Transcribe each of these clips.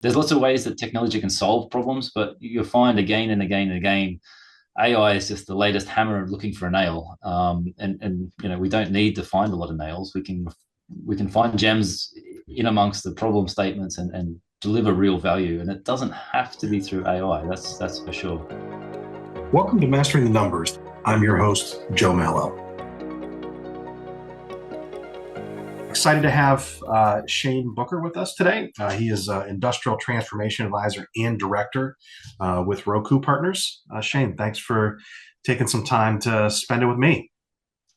there's lots of ways that technology can solve problems, but you'll find again and again and again, AI is just the latest hammer looking for a nail. And we don't need to find a lot of nails. We can find gems in amongst the problem statements and deliver real value. And it doesn't have to be through AI. That's for sure. Welcome to Mastering the Numbers. I'm your host, Joe Mallo. Excited to have Shane Booker with us today. He is Industrial Transformation Advisor and Director with Roku Partners. Shane, thanks for taking some time to spend it with me.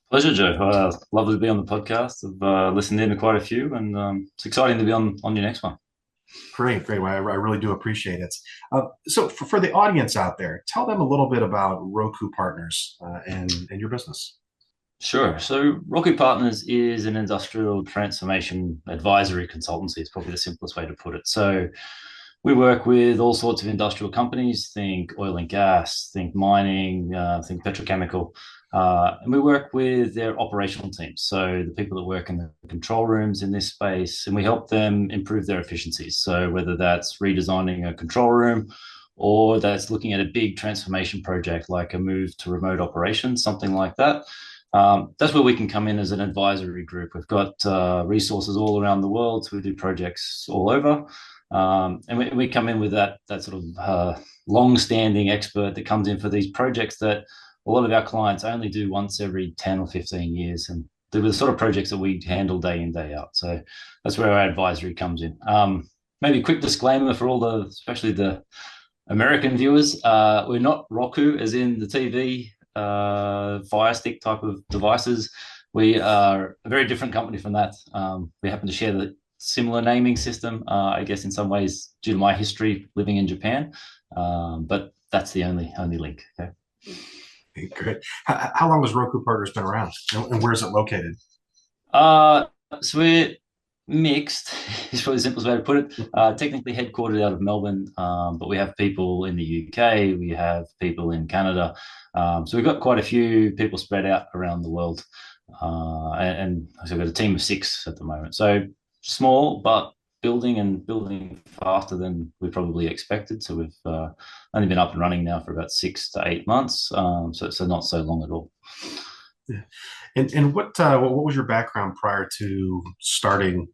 Pleasure, Joe. Lovely to be on the podcast. I've listened in to quite a few, and it's exciting to be on your next one. Great. Well, I really do appreciate it. So for the audience out there, tell them a little bit about Roku Partners and your business. Sure. So Roku Partners is an industrial transformation advisory consultancy. It's probably the simplest way to put it. So we work with all sorts of industrial companies, think oil and gas, think mining, think petrochemical. And we work with their operational teams. So the people that work in the control rooms in this space, and we help them improve their efficiencies. So whether that's redesigning a control room or that's looking at a big transformation project like a move to remote operations, something like that. That's where we can come in as an advisory group. We've got resources all around the world, so we do projects all over. And we come in with that sort of long-standing expert that comes in for these projects that a lot of our clients only do once every 10 or 15 years. And they're the sort of projects that we handle day in, day out. So that's where our advisory comes in. Maybe a quick disclaimer for especially the American viewers. We're not Roku, as in the TV Fire Stick type of devices. We are a very different company from that. We happen to share the similar naming system, I guess in some ways due to my history living in Japan, but that's the only link. Okay. Okay, good. How long has Roku Partners been around, and where is it located? So we're mixed. Is probably the simplest way to put it. Technically headquartered out of Melbourne, but we have people in the UK. We have people in Canada. So we've got quite a few people spread out around the world, and so we've got a team of 6 at the moment. So small, but building faster than we probably expected. So we've only been up and running now for about 6 to 8 months. So not so long at all. Yeah. And what was your background prior to starting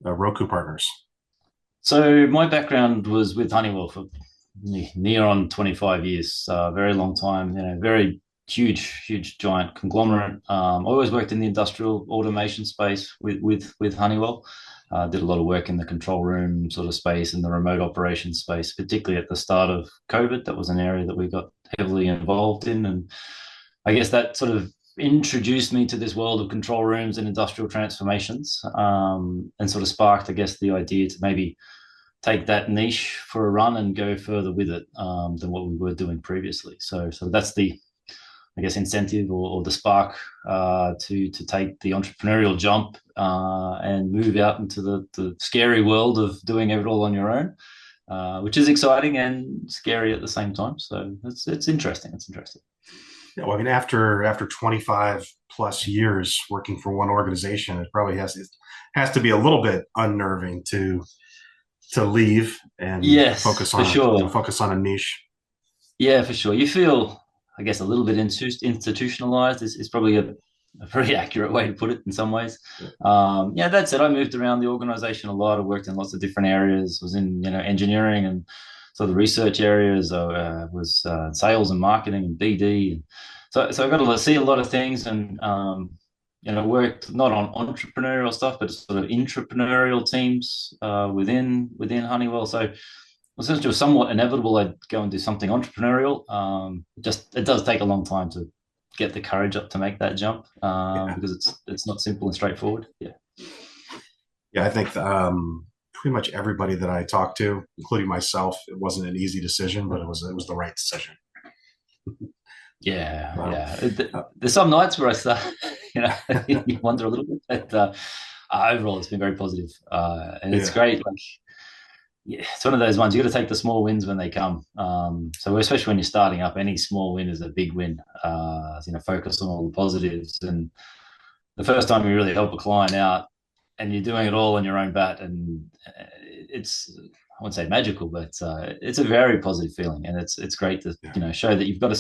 Roku Partners? So my background was with Honeywell for near on 25 years, very long time, very huge giant conglomerate. I always worked in the industrial automation space with Honeywell. Did a lot of work in the control room sort of space and the remote operations space, particularly at the start of COVID. That was an area that we got heavily involved in. And I guess that sort of introduced me to this world of control rooms and industrial transformations, and sort of sparked, I guess, the idea to maybe take that niche for a run and go further with it than what we were doing previously. So that's the, I guess, incentive or the spark to take the entrepreneurial jump and move out into the scary world of doing it all on your own, which is exciting and scary at the same time. So it's interesting. It's interesting. Yeah, well, I mean, after 25 plus years working for one organization, it has to be a little bit unnerving to leave and Yes, for sure. focus on a niche. Yeah, for sure. You feel, I guess, a little bit institutionalized is probably a very accurate way to put it in some ways. Yeah, that said, I moved around the organization a lot. I worked in lots of different areas, was in, engineering and so the research areas, was sales and marketing and BD. And so I got to see a lot of things and, worked not on entrepreneurial stuff, but sort of intrapreneurial teams within Honeywell. So since it was somewhat inevitable I'd go and do something entrepreneurial. Just it does take a long time to get the courage up to make that jump, Yeah, because it's not simple and straightforward. Yeah. yeah, I think pretty much everybody that I talked to, including myself, it wasn't an easy decision, but it was the right decision. Yeah, Um, yeah. uh, There's some nights where I start, you wonder a little bit, but overall it's been very positive, and it's yeah, great. Like, yeah, it's one of those ones you got to take the small wins when they come. So especially when you're starting up, any small win is a big win. Focus on all the positives. And the first time you really help a client out, and you're doing it all on your own bat, and it's wouldn't say magical, but it's a very positive feeling, and it's great to show that you've got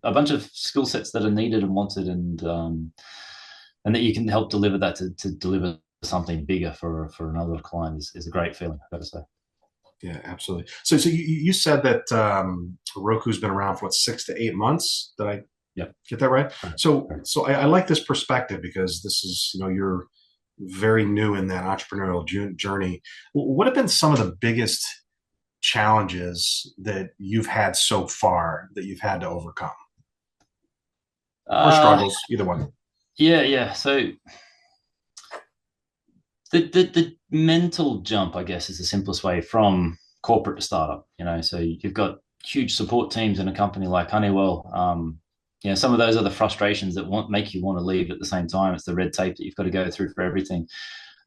a bunch of skill sets that are needed and wanted, and that you can help deliver that to deliver something bigger for another client is a great feeling, I've got to say. Yeah, absolutely. So you said that Roku's been around for what, 6 to 8 months? Did I Yep. get that right? Right. So I like this perspective because this is, you're very new in that entrepreneurial journey. What have been some of the biggest challenges that you've had so far that you've had to overcome, or Uh, struggles, either one? yeah. So the mental jump, I guess, is the simplest way from corporate to startup. So you've got huge support teams in a company like Honeywell. Some of those are the frustrations that make you want to leave. At the same time, it's the red tape that you've got to go through for everything.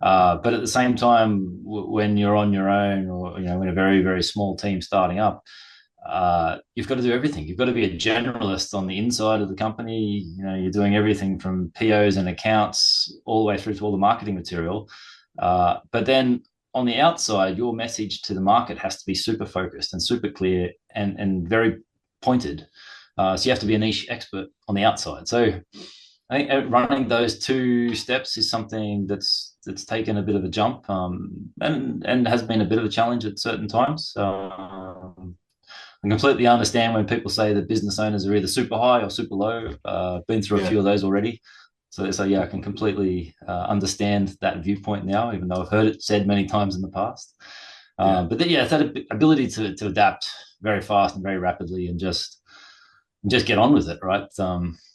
But at the same time, when you're on your own, or in a very, very small team starting up, you've got to do everything. You've got to be a generalist on the inside of the company. You're doing everything from POs and accounts all the way through to all the marketing material. But then on the outside, your message to the market has to be super focused and super clear and very pointed. So you have to be a niche expert on the outside. So I think running those two steps is something that's taken a bit of a jump, and has been a bit of a challenge at certain times. I completely understand when people say that business owners are either super high or super low. Been through a Yeah, few of those already. So yeah, I can completely understand that viewpoint now, even though I've heard it said many times in the past. yeah, But then, yeah, it's that ability to adapt very fast and very rapidly, and just get on with it, right?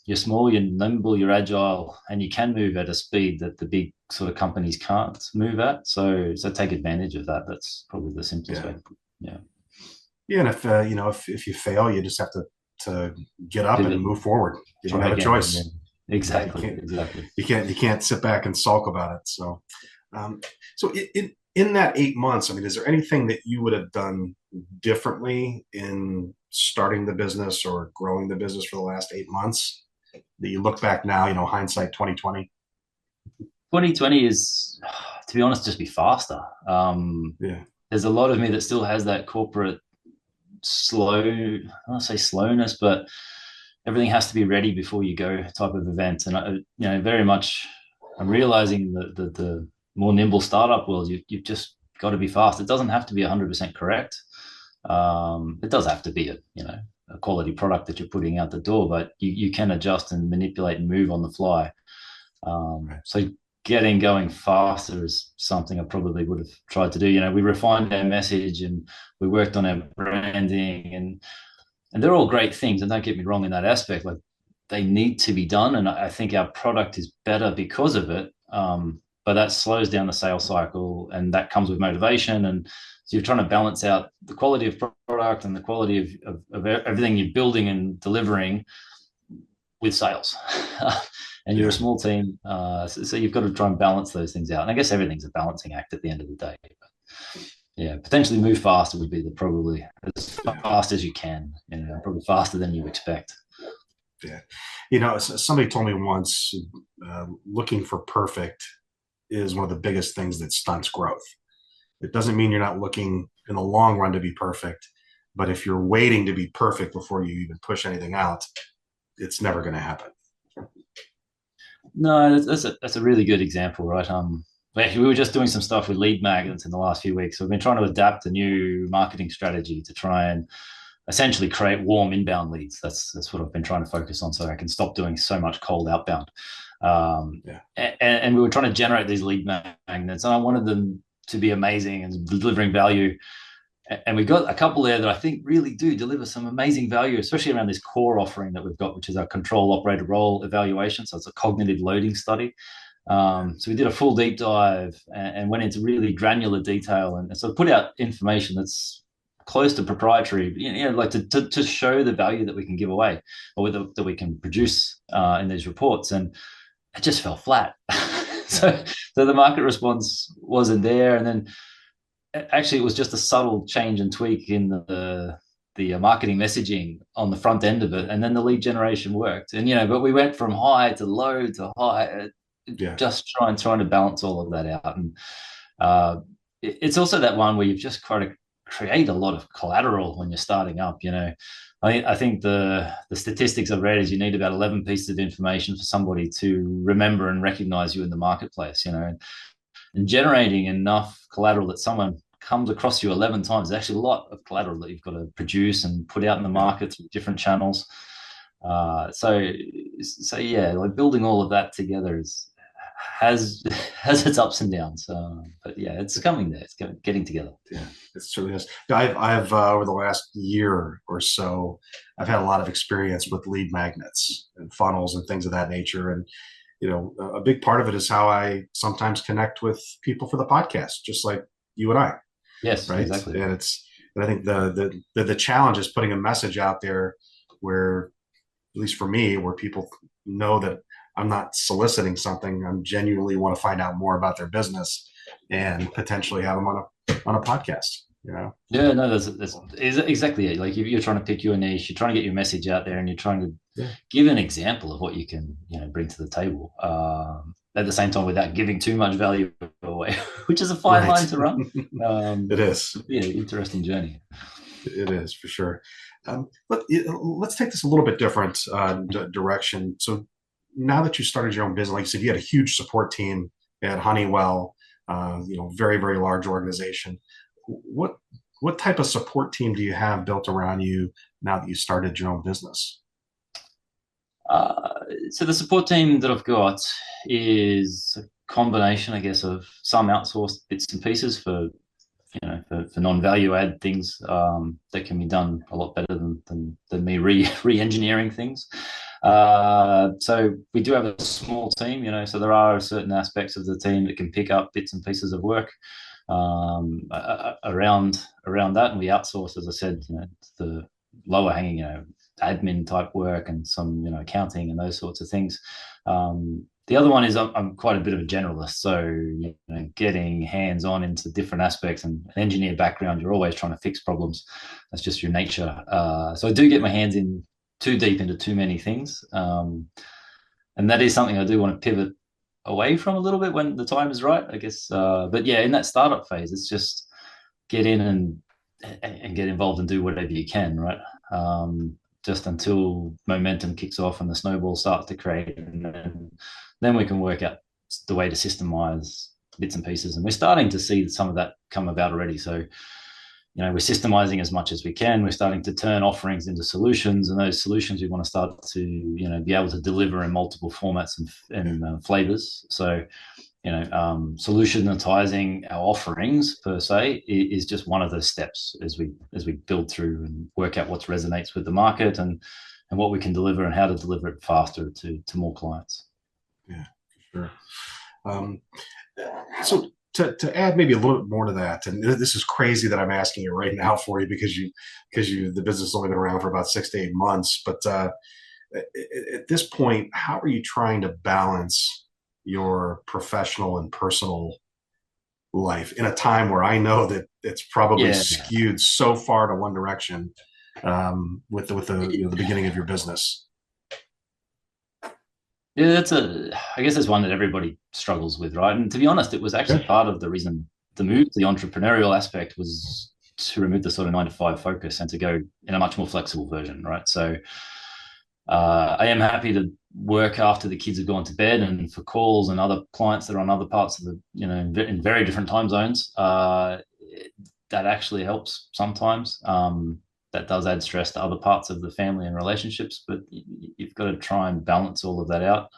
You're small, you're nimble, you're agile, and you can move at a speed that the big sort of companies can't move at. So take advantage of that. That's probably the simplest yeah, way. Yeah. yeah. And if you fail, you just have to get up and Pivot, move forward. You don't try have a again. Yeah. choice. Yeah, you Exactly. can't Exactly. you can't sit back and sulk about it. So in that 8 months, I mean, is there anything that you would have done differently in starting the business or growing the business for the last 8 months that you look back now, hindsight 2020? 2020 is, to be honest, just be faster. Yeah, There's a lot of me that still has that corporate slow, I don't want to say slowness, but everything has to be ready before you go type of event. And very much, I'm realizing that the more nimble startup world, you've just got to be fast. It doesn't have to be 100% correct. It does have to be a quality product that you're putting out the door, but you can adjust and manipulate and move on the fly. right. So getting going faster is something I probably would have tried to do. We refined our message and we worked on our branding, and they're all great things. And don't get me wrong in that aspect, like they need to be done. And I think our product is better because of it. But that slows down the sales cycle, and that comes with motivation. And so you're trying to balance out the quality of product and the quality of everything you're building and delivering with sales. And you're a Yeah, small team, so you've got to try and balance those things out. And I guess everything's a balancing act at the end of the day. But yeah, potentially move faster would be probably as yeah, fast as you can, probably faster than you expect. yeah. Somebody told me once, looking for perfect is one of the biggest things that stunts growth. It doesn't mean you're not looking in the long run to be perfect, but if you're waiting to be perfect before you even push anything out, it's never going to happen. No, that's a really good example, right? Actually, we were just doing some stuff with lead magnets in the last few weeks. So we've been trying to adapt a new marketing strategy to try and essentially create warm inbound leads. That's what I've been trying to focus on, so I can stop doing so much cold outbound. Yeah, And we were trying to generate these lead magnets, and I wanted them to be amazing and delivering value. And we got a couple there that I think really do deliver some amazing value, especially around this core offering that we've got, which is our control operator role evaluation. So it's a cognitive loading study. So we did a full deep dive and went into really granular detail, and so put out information that's close to proprietary, like to show the value that we can give away, or that we can produce in these reports. And it just fell flat. yeah, so the market response wasn't there. And then actually it was just a subtle change and tweak in the marketing messaging on the front end of it, and then the lead generation worked. And but we went from high to low to high, yeah, just trying to balance all of that out. And it's also that one where you've just got to create a lot of collateral when you're starting up. I think the statistics I've read is you need about 11 pieces of information for somebody to remember and recognize you in the marketplace. And generating enough collateral that someone comes across you 11 times is actually a lot of collateral that you've got to produce and put out in the market through different channels. So yeah, like building all of that together has has its ups and downs. But yeah, it's coming there. It's getting together. Yeah, it certainly is. I've over the last year or so, I've had a lot of experience with lead magnets and funnels and things of that nature. And a big part of it is how I sometimes connect with people for the podcast, just like you and I, Yes, right? exactly. And I think the challenge is putting a message out there where, at least for me, where people know that I'm not soliciting something. I'm genuinely want to find out more about their business and potentially have them on a podcast. Yeah, no, that's exactly it. Like you're trying to pick your niche, you're trying to get your message out there, and you're trying to give an example of what you can, bring to the table. At the same time, without giving too much value away, which is a fine line to run. It is. Yeah, interesting journey. It is for sure. Let's take this a little bit different direction. So now that you started your own business, like you said, you had a huge support team at Honeywell, very, very large organization. What type of support team do you have built around you now that you started your own business? So the support team that I've got is a combination, I guess, of some outsourced bits and pieces for non-value add things that can be done a lot better than me re-engineering things. So we do have a small team, so there are certain aspects of the team that can pick up bits and pieces of work around that, and we outsource, as I said, the lower hanging, admin type work and some, accounting and those sorts of things. The other one is I'm quite a bit of a generalist, so getting hands on into different aspects, and an engineer background, you're always trying to fix problems. That's just your nature. So I do get my hands in too deep into too many things, and that is something I do want to pivot away from a little bit when the time is right, I guess. But yeah, in that startup phase, it's just get in and get involved and do whatever you can, right? Just until momentum kicks off and the snowball starts to create, and then we can work out the way to systemize bits and pieces. And we're starting to see some of that come about already. So, we're systemizing as much as we can. We're starting to turn offerings into solutions, and those solutions we want to start to, be able to deliver in multiple formats and flavors. So, solutionizing our offerings per se is just one of those steps as we build through and work out what resonates with the market and what we can deliver and how to deliver it faster to more clients. Yeah, for sure. So to add maybe a little bit more to that, and this is crazy that I'm asking it right now for you because the business has only been around for about 6 to 8 months, but at this point, how are you trying to balance your professional and personal life in a time where I know that it's probably skewed so far to one direction with the beginning of your business? Yeah, I guess that's one that everybody struggles with, right? And to be honest, it was actually part of the reason the move to the entrepreneurial aspect was to remove the sort of 9 to 5 focus and to go in a much more flexible version, right? So I am happy to work after the kids have gone to bed, and for calls and other clients that are on other parts of the, in very different time zones. That actually helps sometimes. That does add stress to other parts of the family and relationships, but you've got to try and balance all of that out.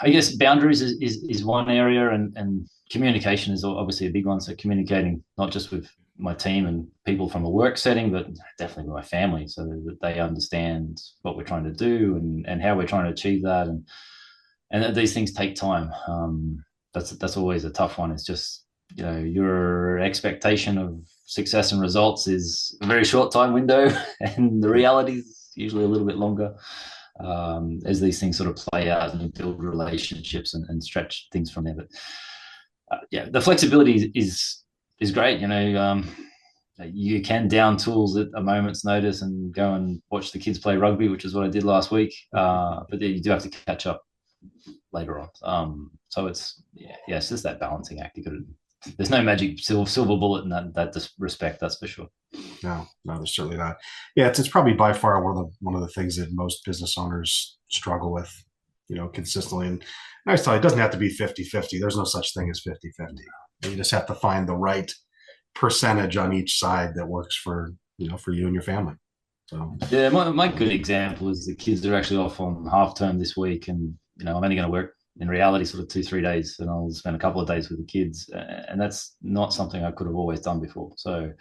I guess boundaries is one area, and communication is obviously a big one. So communicating not just with my team and people from a work setting, but definitely with my family, so that they understand what we're trying to do and how we're trying to achieve that, and that these things take time. That's always a tough one. It's just your expectation of success and results is a very short time window, and the reality is usually a little bit longer. As these things sort of play out and build relationships and stretch things from there. But the flexibility is great. You can down tools at a moment's notice and go and watch the kids play rugby, which is what I did last week. But then you do have to catch up later on. So it's just that balancing act. You got to there's no magic silver bullet in that respect. That's for sure. No, there's certainly not. Yeah, it's probably by far one of the things that most business owners struggle with, consistently. And I always tell you, it doesn't have to be 50-50. There's no such thing as 50-50. You just have to find the right percentage on each side that works for you and your family. So Yeah, my good example is the kids are actually off on half term this week, and I'm only going to work in reality sort of 2 3 days, and I'll spend a couple of days with the kids, and that's not something I could have always done before. So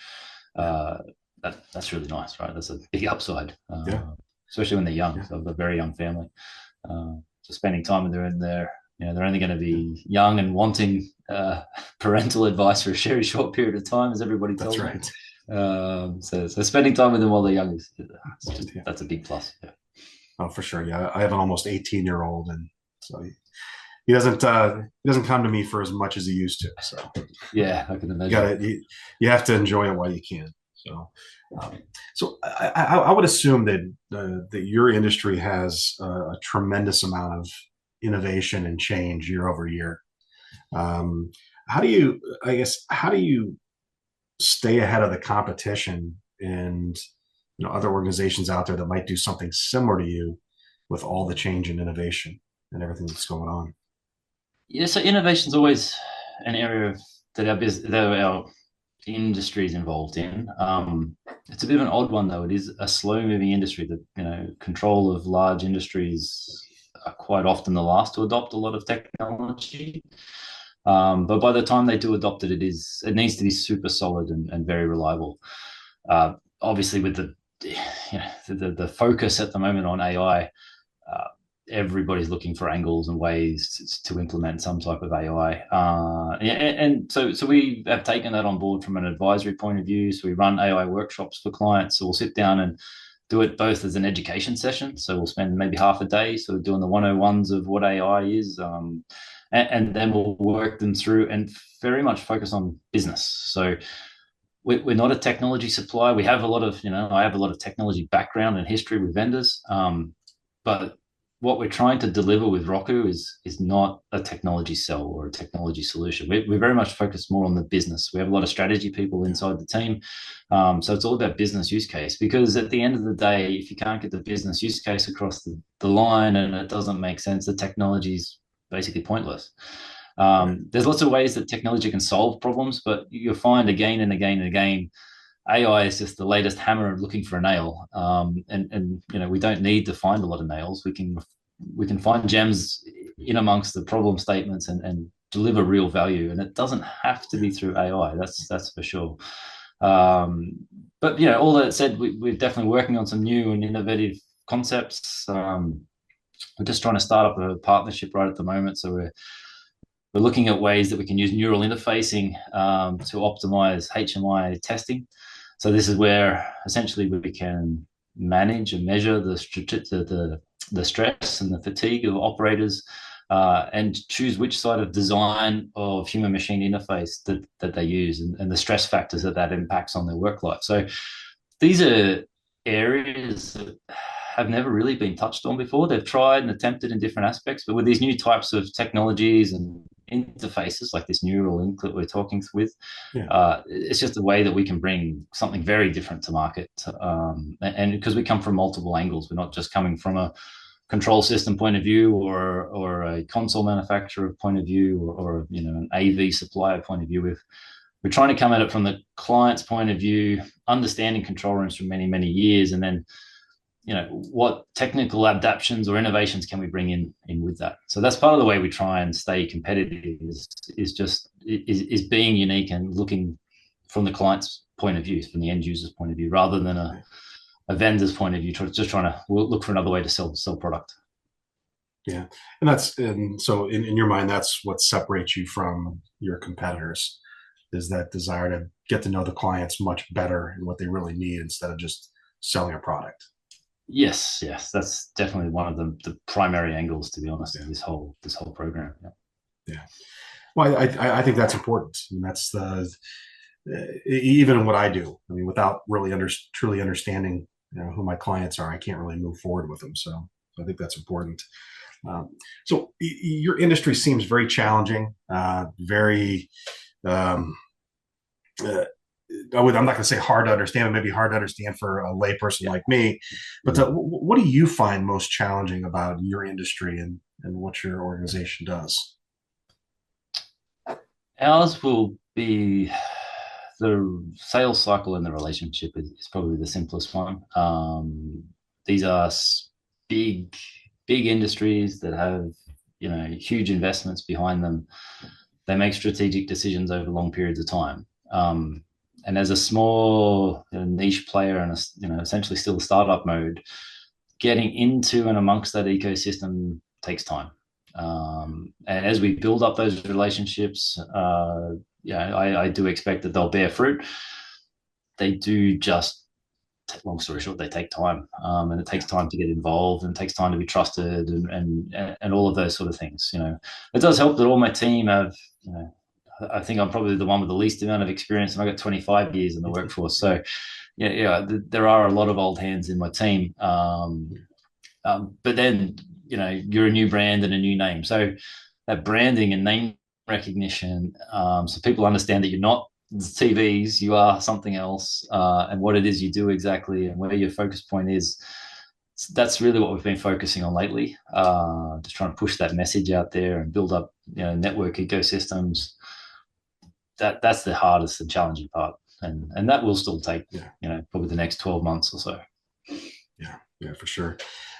yeah, uh, that's really nice, right? That's a big upside, yeah, especially when they're young. yeah. So I've got a very young family, so spending time with them in there. They're only going to be young and wanting parental advice for a very short period of time, as everybody That's tells me. right. So spending time with them while they're young Yeah. that's a big plus. Yeah. Oh, for sure. Yeah, I have an almost 18-year-old, and so he doesn't come to me for as much as he used to. So Yeah, I can you imagine. gotta you have to enjoy it while you can. So I would assume that your industry has a tremendous amount of innovation and change year over year. Um, how do you stay ahead of the competition and other organizations out there that might do something similar to you with all the change and innovation and everything that's going on? Yeah, so innovation is always an area that our industry is involved in. It's a bit of an odd one though. It is a slow moving industry that control of large industries are quite often the last to adopt a lot of technology. But by the time they do adopt it, it needs to be super solid and very reliable. Obviously, with the focus at the moment on AI, uh, everybody's looking for angles and ways to implement some type of AI. And so we have taken that on board from an advisory point of view. So we run AI workshops for clients. So we'll sit down and do it both as an education session. So we'll spend maybe half a day sort of doing the 101s of what AI is. And then we'll work them through and very much focus on business. So we're not a technology supplier. We have a lot of, I have a lot of technology background and history with vendors. But what we're trying to deliver with Roku is not a technology sell or a technology solution. We're very much focused more on the business. We have a lot of strategy people inside the team. So it's all about business use case, because at the end of the day, if you can't get the business use case across the line and it doesn't make sense, the technology is basically pointless. Right. There's lots of ways that technology can solve problems, but you'll find again and again and again, AI is just the latest hammer looking for a nail. And we don't need to find a lot of nails. We can find gems in amongst the problem statements and deliver real value. And it doesn't have to Yeah. be through AI. That's for sure. Um, but all that said, we're definitely working on some new and innovative concepts. We're just trying to start up a partnership right at the moment. So we're looking at ways that we can use neural interfacing to optimize HMI testing. So this is where essentially we can manage and measure the stress and the fatigue of operators, and choose which side of design of human machine interface that they use, and the stress factors that impacts on their work life. So these are areas that have never really been touched on before. They've tried and attempted in different aspects, but with these new types of technologies and interfaces like this neural link that we're talking with, Yeah. it's just a way that we can bring something very different to market. And because we come from multiple angles, we're not just coming from a control system point of view or a console manufacturer point of view or an AV supplier point of view. We're trying to come at it from the client's point of view, understanding control rooms for many, many years, and then what technical adaptations or innovations can we bring in with that. So that's part of the way we try and stay competitive is being unique and looking from the client's point of view, from the end user's point of view, rather than a vendor's point of view, just trying to look for another way to sell product. Yeah. And so in your mind, that's what separates you from your competitors, is that desire to get to know the clients much better and what they really need instead of just selling a product. Yes, that's definitely one of the primary angles, to be honest, Yeah. of this whole program. Yeah. Yeah. Well, I think that's important. And that's even what I do. I mean, without really truly understanding who my clients are, I can't really move forward with them. So I think that's important. So your industry seems very challenging, very um, uh, I'm not going to say hard to understand, but maybe hard to understand for a layperson Yeah. like me. But Mm. what do you find most challenging about your industry and what your organization does? Ours will be the sales cycle and the relationship is probably the simplest one. These are big, big industries that have huge investments behind them. They make strategic decisions over long periods of time. And as a small niche player and essentially still a startup mode, getting into and amongst that ecosystem takes time. And as we build up those relationships, I do expect that they'll bear fruit. They do just, long story short, they take time, and it takes time to get involved, and it takes time to be trusted, and all of those sort of things. It does help that all my team have, I think I'm probably the one with the least amount of experience, and I got 25 years in the workforce. So, there are a lot of old hands in my team. But then, you're a new brand and a new name. So that branding and name recognition, so people understand that you're not TVs, you are something else, and what it is you do exactly and where your focus point is. That's really what we've been focusing on lately. Just trying to push that message out there and build up, network ecosystems. That's the hardest and challenging part, and that will still take, probably the next 12 months or so. Yeah, for sure.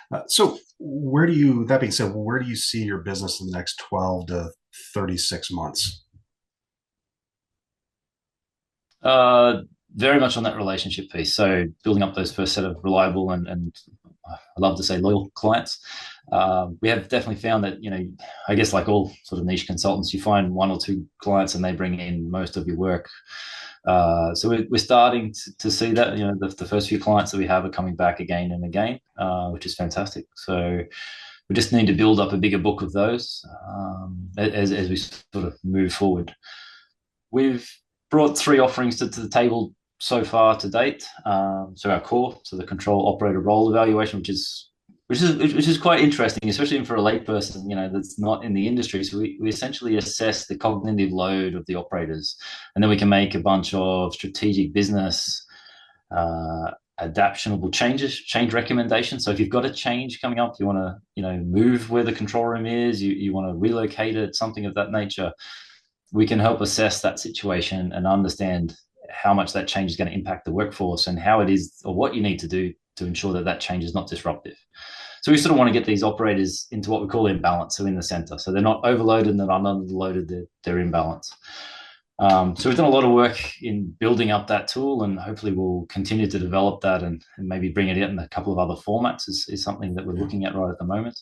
That being said, where do you see your business in the next 12 to 36 months? Uh, Very much on that relationship piece. So building up those first set of reliable and I love to say loyal clients. We have definitely found that, I guess like all sort of niche consultants, you find one or two clients and they bring in most of your work. So we're starting to see that, the first few clients that we have are coming back again and again, which is fantastic. So we just need to build up a bigger book of those, as we sort of move forward. We've brought three offerings to the table so far to date. So our core, so the control operator role evaluation, which is quite interesting, especially for a layperson, that's not in the industry. So we essentially assess the cognitive load of the operators, and then we can make a bunch of strategic business adaptionable change recommendations. So if you've got a change coming up, you want to, move where the control room is, you want to relocate it, something of that nature, we can help assess that situation and understand how much that change is going to impact the workforce and how it is or what you need to do to ensure that that change is not disruptive. So we sort of want to get these operators into what we call imbalance, so in the center. So they're not overloaded and they're not underloaded, they're in balance. So we've done a lot of work in building up that tool, and hopefully we'll continue to develop that and maybe bring it out in a couple of other formats is something that we're looking at right at the moment.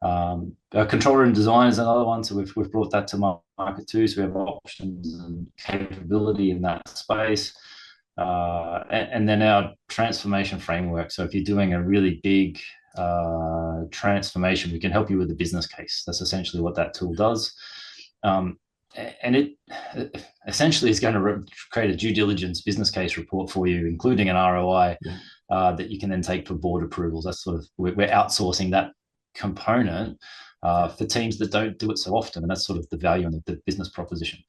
Our control room design is another one, so we've brought that to market too. So we have options and capability in that space, and then our transformation framework. So if you're doing a really big transformation, we can help you with the business case. That's essentially what that tool does. And it essentially is going to create a due diligence business case report for you, including an ROI that you can then take for board approvals. That's sort of, we're outsourcing that component for teams that don't do it so often, and that's sort of the value and the business proposition.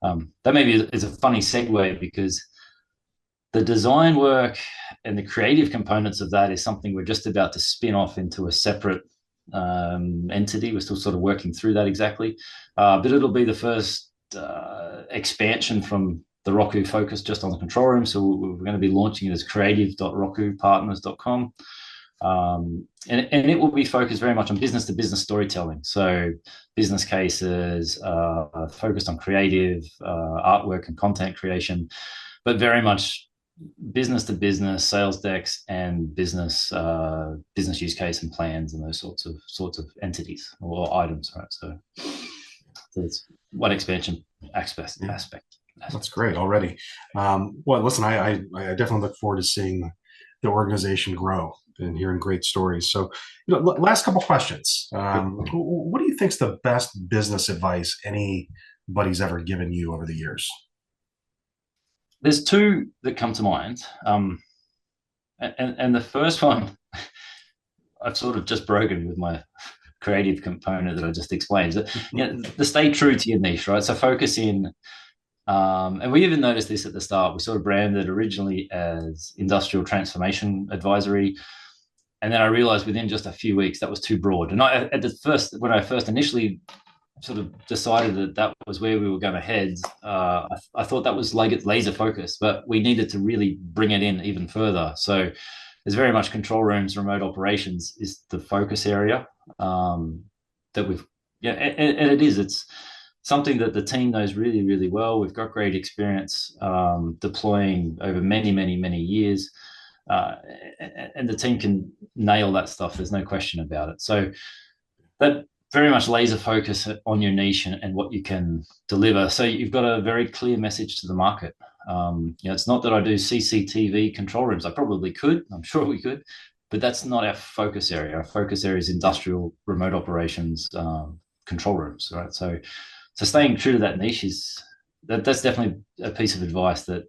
That maybe is a funny segue, because the design work and the creative components of that is something we're just about to spin off into a separate entity. We're still sort of working through that exactly, but it'll be the first expansion from the Roku focus just on the control room. So we're going to be launching it as creative.rokupartners.com. And it will be focused very much on business to business storytelling. So business cases, focused on creative artwork and content creation, but very much business to business sales decks and business use case and plans and those sorts of entities or items, right? So it's one expansion aspect. That's great already. Well, listen, I definitely look forward to seeing the organization grow and hearing great stories. So, last couple questions. What do you think's the best business advice anybody's ever given you over the years? There's two that come to mind, and the first one I've sort of just broken with my creative component that I just explained. The stay true to your niche, right? So focus in And we even noticed this at the start. We sort of branded originally as industrial transformation advisory. And then I realized within just a few weeks that was too broad. And when I first initially sort of decided that that was where we were going to head, I thought that was like laser focus, but we needed to really bring it in even further. So there's very much control rooms, remote operations is the focus area that we've, yeah, and it is. It's something that the team knows really, really well. We've got great experience deploying over many, many, many years. Uh, and the team can nail that stuff. There's no question about it. So that very much laser focus on your niche and what you can deliver. So you've got a very clear message to the market. It's not that I do CCTV control rooms. I probably could. I'm sure we could, but that's not our focus area. Our focus area is industrial remote operations control rooms, right? So staying true to that niche that's definitely a piece of advice that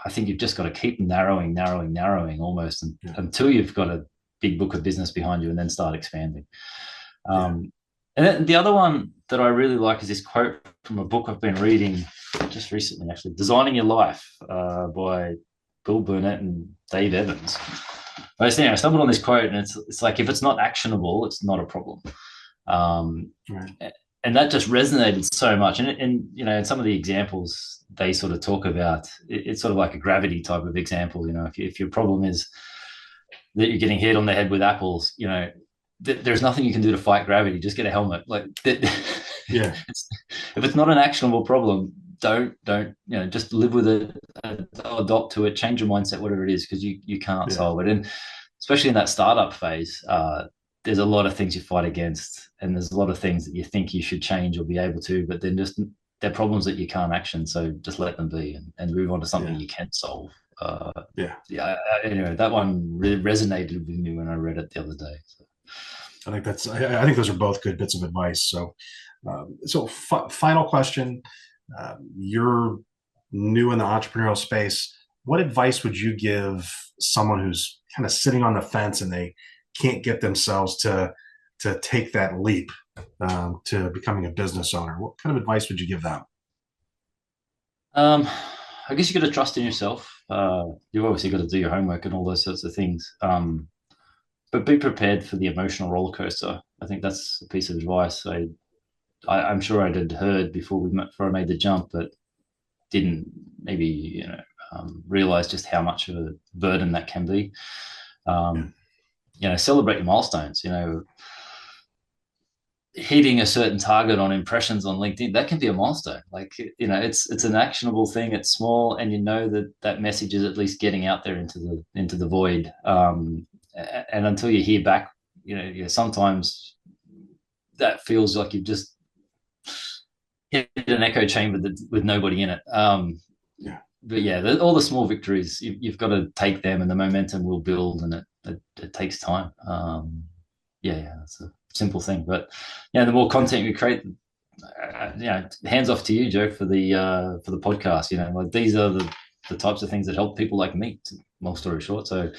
I think you've just got to keep narrowing almost until you've got a big book of business behind you and then start expanding. And then the other one that I really like is this quote from a book I've been reading just recently, actually, Designing Your Life by Bill Burnett and Dave Evans. I stumbled on this quote, and it's like, if it's not actionable, it's not a problem. Right. And that just resonated so much. And in some of the examples they sort of talk about, it's sort of like a gravity type of example. If your problem is that you're getting hit on the head with apples, there's nothing you can do to fight gravity. Just get a helmet. Yeah. If it's not an actionable problem, don't just live with it, adopt to it, change your mindset, whatever it is, because you can't solve it. And especially in that startup phase, there's a lot of things you fight against, and there's a lot of things that you think you should change or be able to, but then just they're problems that you can't action. So just let them be and move on to something you can solve. Anyway, that one really resonated with me when I read it the other day. So. I think those are both good bits of advice. So, final question: you're new in the entrepreneurial space. What advice would you give someone who's kind of sitting on the fence and they can't get themselves to take that leap to becoming a business owner? What kind of advice would you give them? I guess you got to trust in yourself. You've obviously got to do your homework and all those sorts of things. But be prepared for the emotional roller coaster. I think that's a piece of advice I'm sure I had heard before I made the jump, but didn't maybe realize just how much of a burden that can be. Celebrate your milestones. Hitting a certain target on impressions on LinkedIn, that can be a milestone. It's an actionable thing. It's small, and that message is at least getting out there into the void. And until you hear back, sometimes that feels like you've just hit an echo chamber with nobody in it. But all the small victories, you've got to take them, and the momentum will build, and it takes time. It's a simple thing, but the more content we create, hands off to you, Joe, for the podcast. These are the types of things that help people like me. Long story short, so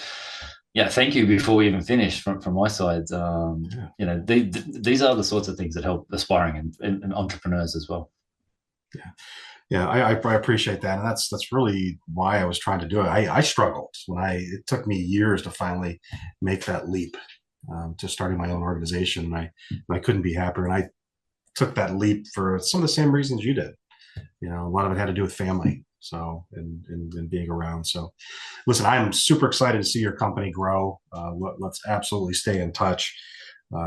thank you before we even finish from my side. These are the sorts of things that help aspiring and entrepreneurs as well. I appreciate that, and that's really why I was trying to do it. I struggled it took me years to finally make that leap to starting my own organization. I couldn't be happier, and I took that leap for some of the same reasons you did. A lot of it had to do with family, and being around. So, listen, I'm super excited to see your company grow. Let's absolutely stay in touch.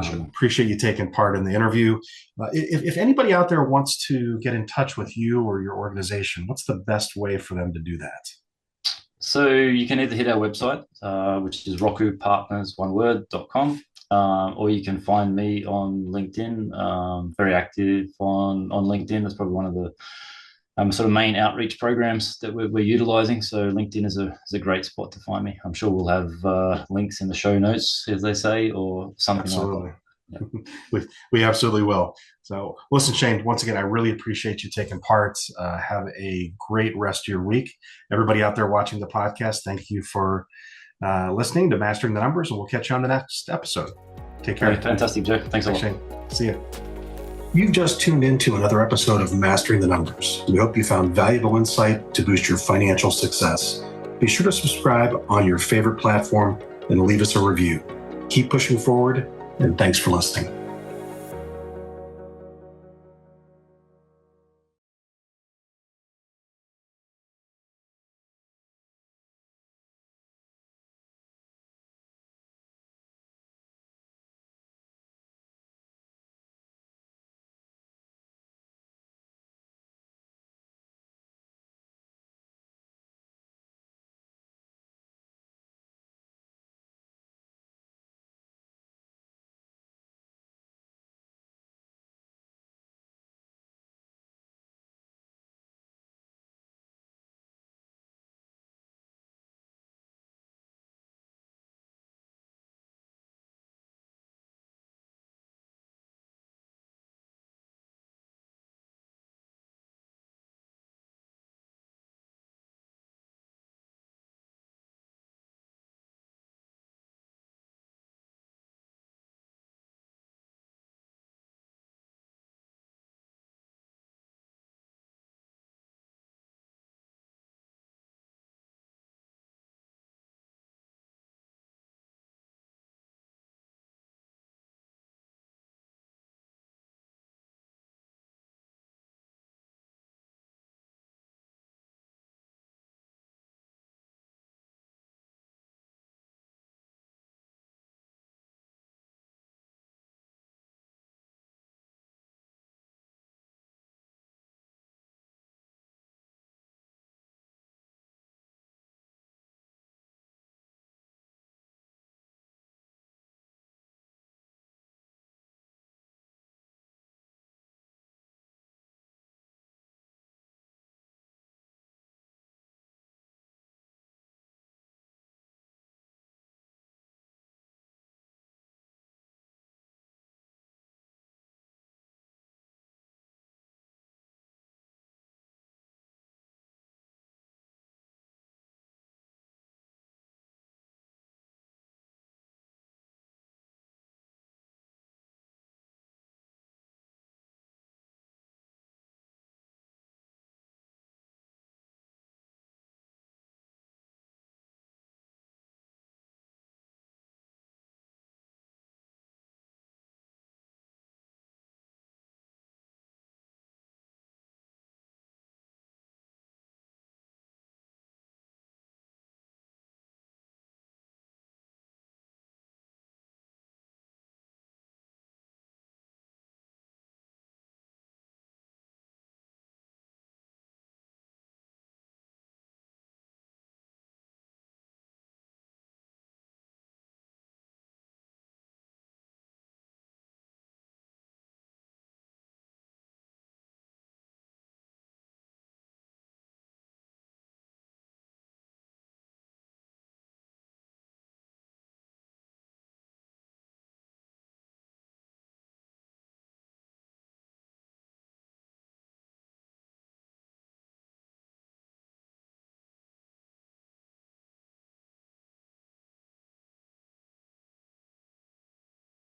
Sure. Appreciate you taking part in the interview. If anybody out there wants to get in touch with you or your organization, what's the best way for them to do that? So you can either hit our website, which is rokupartners.com, or you can find me on LinkedIn. Very active on LinkedIn. That's probably one of the sort of main outreach programs that we're utilizing. So LinkedIn is a great spot to find me. I'm sure we'll have links in the show notes, as they say, or something absolutely. Like that. We absolutely will. So listen, Shane, once again, I really appreciate you taking part. Have a great rest of your week. Everybody out there watching the podcast, thank you for listening to Mastering the Numbers, and we'll catch you on the next episode. Take care. Fantastic, Joe. Thanks a lot. Shane. See you. You've just tuned into another episode of Mastering the Numbers. We hope you found valuable insight to boost your financial success. Be sure to subscribe on your favorite platform and leave us a review. Keep pushing forward, and thanks for listening.